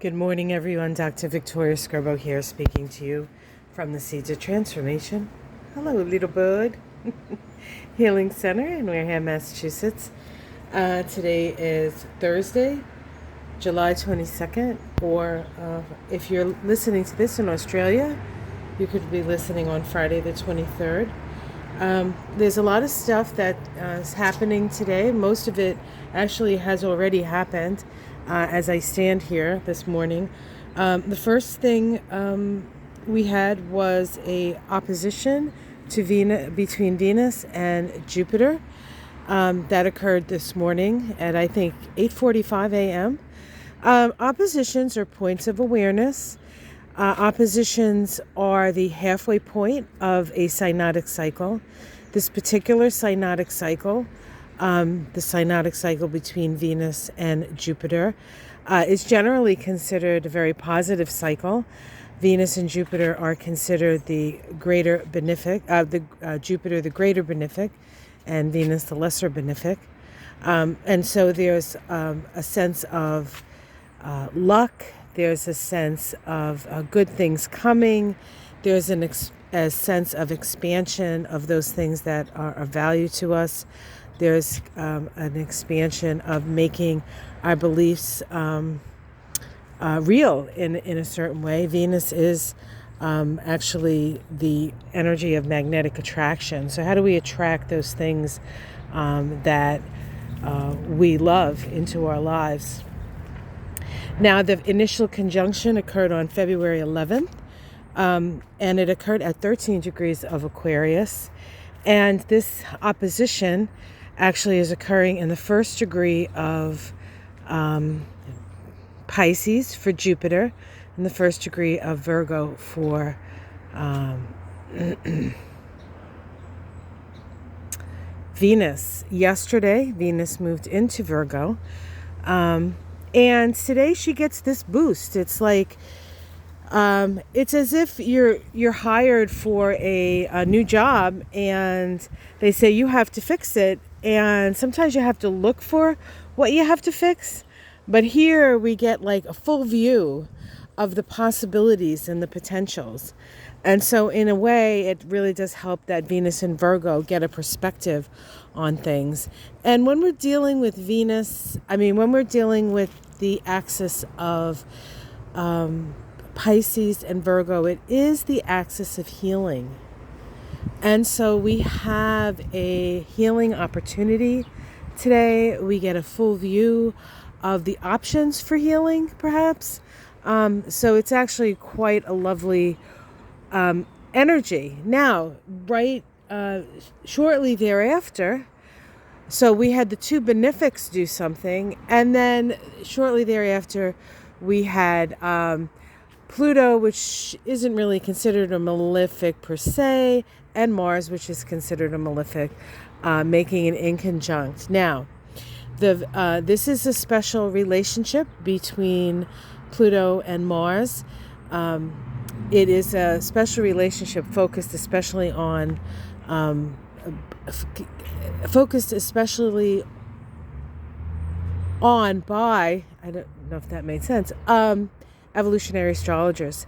Good morning, everyone. Dr. Victoria Scarbo here, speaking to you from the Seeds of Transformation. Hello, little bud. Healing Center in Wareham, Massachusetts. Today is Thursday, July 22nd, or if you're listening to this in Australia, you could be listening on Friday the 23rd. There's a lot of stuff that is happening today. Most of it actually has already happened as I stand here this morning. The first thing we had was a opposition to between Venus and Jupiter that occurred this morning at I think 8:45 a.m. Oppositions are points of awareness. Oppositions are the halfway point of a synodic cycle. This particular synodic cycle, the synodic cycle between Venus and Jupiter, is generally considered a very positive cycle. Venus and Jupiter are considered the greater benefic, Jupiter the greater benefic, and Venus the lesser benefic. And so there's a sense of luck. There's a sense of good things coming. There's a sense of expansion of those things that are of value to us. There's an expansion of making our beliefs real in a certain way. Venus is actually the energy of magnetic attraction. So how do we attract those things that we love into our lives? Now, the initial conjunction occurred on February 11th, and it occurred at 13 degrees of Aquarius. And this opposition actually is occurring in the first degree of Pisces for Jupiter, and the first degree of Virgo for Venus. Yesterday, Venus moved into Virgo. And today she gets this boost. It's like, it's as if you're hired for a new job and they say you have to fix it. And sometimes you have to look for what you have to fix. But here we get like a full view of the possibilities and the potentials. And so in a way, it really does help that Venus and Virgo get a perspective on things. And when we're dealing with when we're dealing with the axis of Pisces and Virgo, it is the axis of healing. And so we have a healing opportunity today. We get a full view of the options for healing, perhaps. So it's actually quite a lovely energy. Now, shortly thereafter, so we had the two benefics do something, and then shortly thereafter, we had Pluto, which isn't really considered a malefic per se, and Mars, which is considered a malefic, making an inconjunct. Now, this is a special relationship between Pluto and Mars. It is a special relationship focused especially on by, I don't know if that made sense, evolutionary astrologers.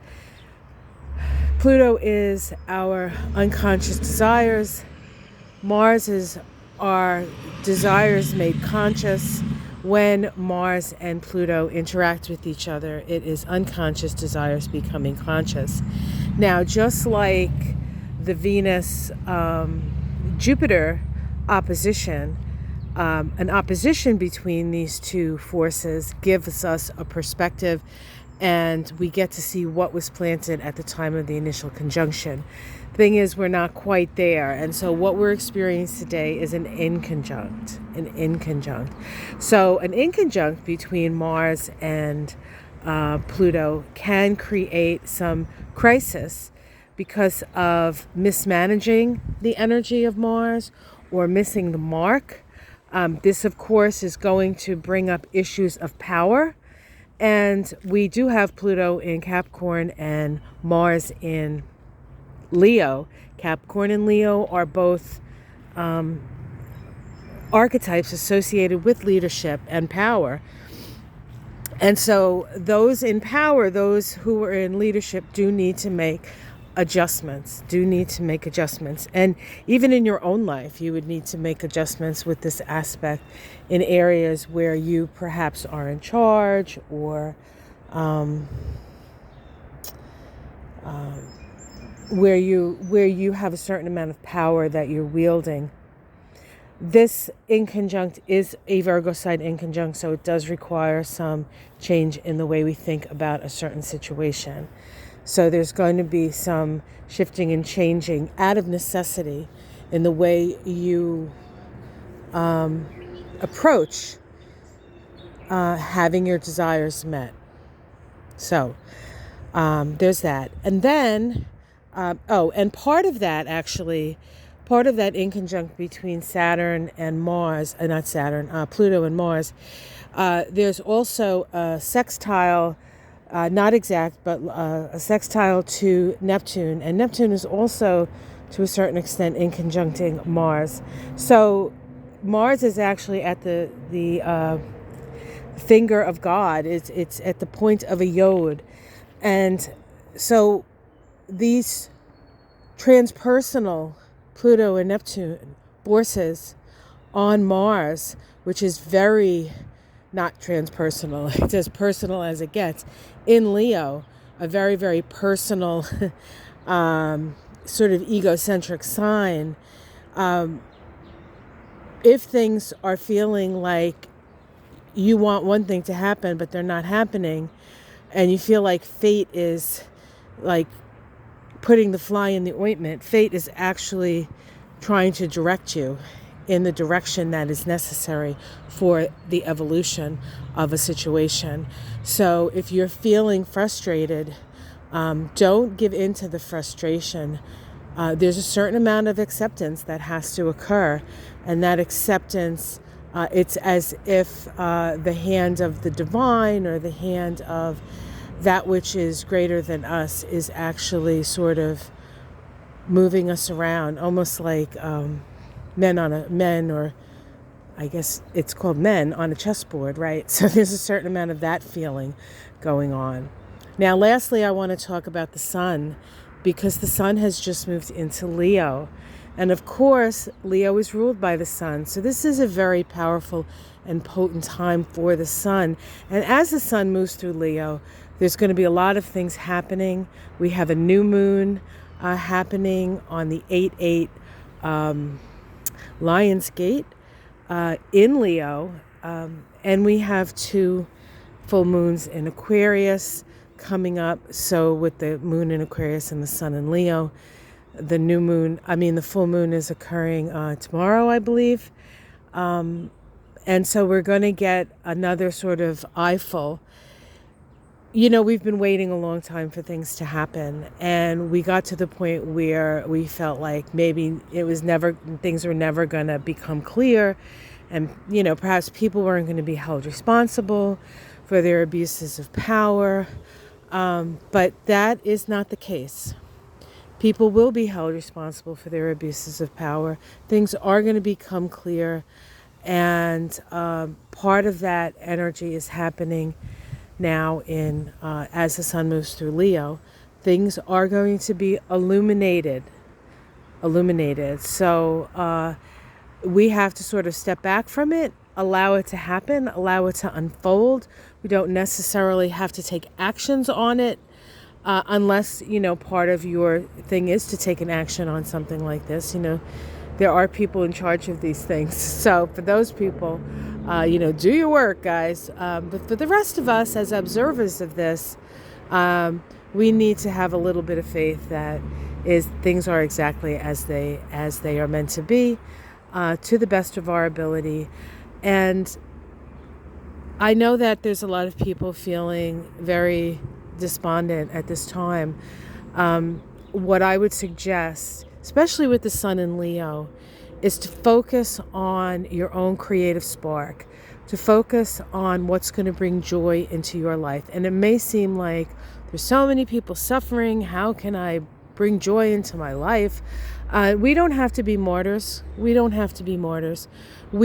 Pluto is our unconscious desires. Mars is our desires made conscious. When Mars and Pluto interact with each other, it is unconscious desires becoming conscious. Now, just like the Venus-Jupiter opposition, an opposition between these two forces gives us a perspective, and we get to see what was planted at the time of the initial conjunction. Thing is, we're not quite there, and so what we're experiencing today is an inconjunct. So an inconjunct between Mars and Pluto can create some crisis because of mismanaging the energy of Mars or missing the mark. This, of course, is going to bring up issues of power. And we do have Pluto in Capricorn and Mars in Leo. Capricorn and Leo are both archetypes associated with leadership and power. And so those in power, those who are in leadership, do need to make adjustments, And even in your own life, you would need to make adjustments with this aspect in areas where you perhaps are in charge, or where you have a certain amount of power that you're wielding. This inconjunct is a Virgo side inconjunct, so it does require some change in the way we think about a certain situation. So there's going to be some shifting and changing out of necessity in the way you approach having your desires met. So there's that. And then, and part of that inconjunct between Saturn and Mars, Pluto and Mars, there's also a sextile, not exact, but a sextile to Neptune. And Neptune is also, to a certain extent, inconjuncting Mars. So Mars is actually at the finger of God. It's at the point of a yod. And so these transpersonal Pluto and Neptune forces on Mars, which is very not transpersonal, it's as personal as it gets, in Leo, a very, very personal sort of egocentric sign. If things are feeling like you want one thing to happen but they're not happening, and you feel like fate is like putting the fly in the ointment, fate is actually trying to direct you in the direction that is necessary for the evolution of a situation. So if you're feeling frustrated, don't give in to the frustration. There's a certain amount of acceptance that has to occur, and that acceptance, it's as if the hand of the divine, or the hand of that which is greater than us, is actually sort of moving us around, almost like men, or I guess it's called men on a chessboard, right? So there's a certain amount of that feeling going on. Now, lastly, I want to talk about the sun, because the sun has just moved into Leo. And of course, Leo is ruled by the sun. So this is a very powerful and potent time for the sun. And as the sun moves through Leo, there's going to be a lot of things happening. We have a new moon happening on the 8/8 Lion's Gate in Leo. And we have 2 full moons in Aquarius coming up. So with the moon in Aquarius and the sun in Leo, the full moon is occurring tomorrow, I believe. And so we're going to get another sort of eyeful. We've been waiting a long time for things to happen, and we got to the point where we felt like maybe things were never going to become clear, and, perhaps people weren't going to be held responsible for their abuses of power. But that is not the case. People will be held responsible for their abuses of power. Things are going to become clear, and part of that energy is happening now as the sun moves through Leo. Things are going to be illuminated. So we have to sort of step back from it, allow it to happen, allow it to unfold. We don't necessarily have to take actions on it, unless, part of your thing is to take an action on something like this. There are people in charge of these things. So for those people, do your work, guys. But for the rest of us as observers of this, we need to have a little bit of faith that things are exactly as they are meant to be, to the best of our ability. And I know that there's a lot of people feeling very despondent at this time. What I would suggest, especially with the sun in Leo, is to focus on your own creative spark, to focus on what's going to bring joy into your life. And it may seem like there's so many people suffering. How can I bring joy into my life? We don't have to be martyrs. We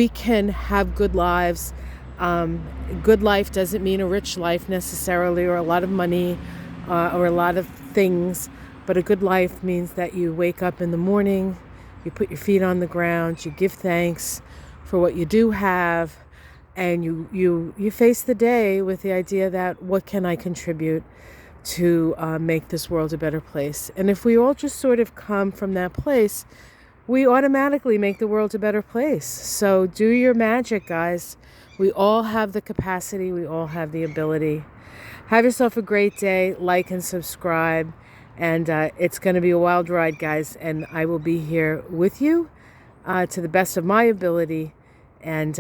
can have good lives. Good life doesn't mean a rich life necessarily, or a lot of money, or a lot of things. But a good life means that you wake up in the morning, you put your feet on the ground, you give thanks for what you do have, and you face the day with the idea that what can I contribute to make this world a better place. And if we all just sort of come from that place, we automatically make the world a better place. So do your magic, guys. We all have the capacity. We all have the ability. Have yourself a great day. Like and subscribe. And it's going to be a wild ride, guys. And I will be here with you to the best of my ability. And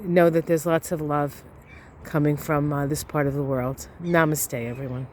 know that there's lots of love coming from this part of the world. Namaste, everyone.